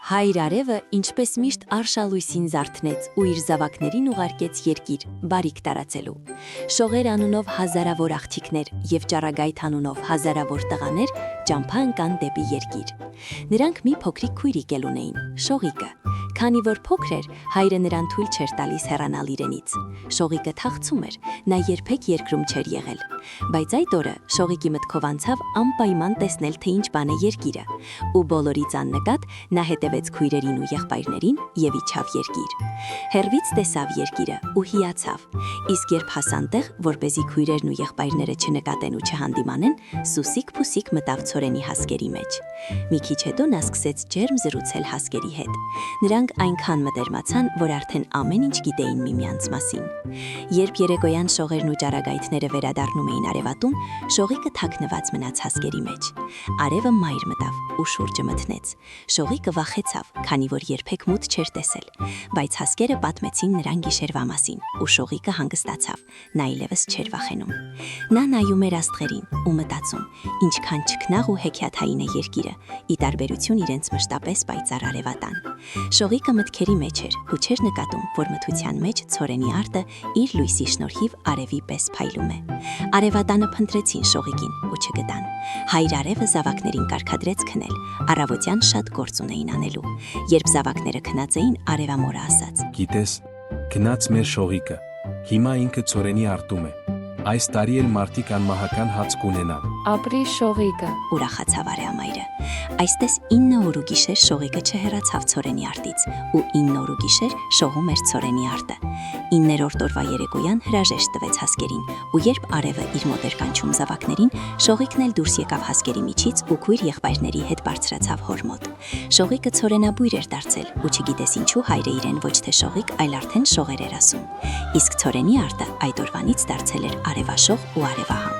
Հայր արևը ինչպես միշտ արշալույսին զարթնեց ու իր զավակներին ուղարկեց երկիր, բարիք տարածելու։ Շողեր անունով հազարավոր աղջիկներ և ճառագայթ անունով հազարավոր տղաներ ճամփա ընկան դեպի երկիր։ Նրանք մի փոքրիկ քույրիկ էլ ունեին, Շողիկը։ Քանի որ փոքր էր, հայրը նրան թույլ չէր տալիս հեռանալ իրենից։ Շողիկը թախծում էր, նա երբեք երկրում չէր եղել։ Բայց այդ օրը Շողիկի մտքով անցավ անպայման տեսնել, թե ինչ բան է երկիրը, ու բոլորից աննկատ նա հետևեց քույրերին ու եղբայրներին և իջավ երկիր։ Հեռվից տեսավ երկիրը ու հիացավ, իսկ երբ հասան տեղ, որպեսզի քույրերն ու եղբայրները չնկատեն ու չհանդիմանեն, սուսիկ-փուսիկ մտավ ցորենի հասկերի մեջ։ Մի քիչ հետո նա սկսեց ջերմ զրուցել հասկերի հետ։ Նրանք այնքան մտերմացան, որ արդեն ամեն ինչ գիտեին միմյանց մասին։ Երբ երեկոյան շողերն ու ճառագայթները վերադառնում էին արևատուն, Շողիկը թաքնված մնաց հասկերի մեջ։ Արևը մայր մտավ ու շուրջը մթնեց։ Շողիկը վախեցավ, քանի որ երբեք մութ չէր տեսել, բայց հասկերը պատմեցին նրան գիշերվա մասին, ու Շողիկը հանգստացավ, նա այլևս չէր վախենում։ Նա նայում էր աստղերին ու մտածում, ինչքան չքնաղ ու հեքիաթային է երկիրը, ի տարբերություն իրենց մշտապես պայծառ արևատան։ Շողիկը մտքերի մեջ էր ու չէր նկատում, որ մթության մեջ ցորենի արտը իր լույսի շնորհիվ արևի պես փայլում է։ Արևատանը փնտրեցին Շողիկին ու չգտան։ Հայր արևը զավակներին կարգադրեց քնել, առավոտյան շատ գործ ունեին անելու։ Երբ զավակները քնած էին, արևամորը ասաց. Գիտես, քնած մեր Շողիկը, հիմա ինքը ցորենի արտում է։ Այս տարի էլ մարդիկ անմահական հաց կունենան։ Ապրի Շողիկը, ուրախացավ արևամայրը։ Այսպես 9 օր ու գիշեր Շողիկը չհեռացավ ցորենի արտից, ու 9 օր ու գիշեր շողում էր ցորենի արտը։ 9-րդ օրվա երեկոյան հրաժեշտ տվեց հասկերին, ու երբ արևը իր մոտ էր կանչում զավակներին, Շողիկն էլ դուրս եկավ հասկերի միջից ու քույր եղբայրների հետ բարձրացավ հոր մոտ։ Շողիկը ցորենաբույր էր դարձել, ու չգիտես ինչու հայրը իրեն ոչ թե Շողիկ, այլ արդեն շողեր էր ասում։ Իսկ ցորենի արտը այդ օրվանից դարձել էր արևաշող ու արևահամ։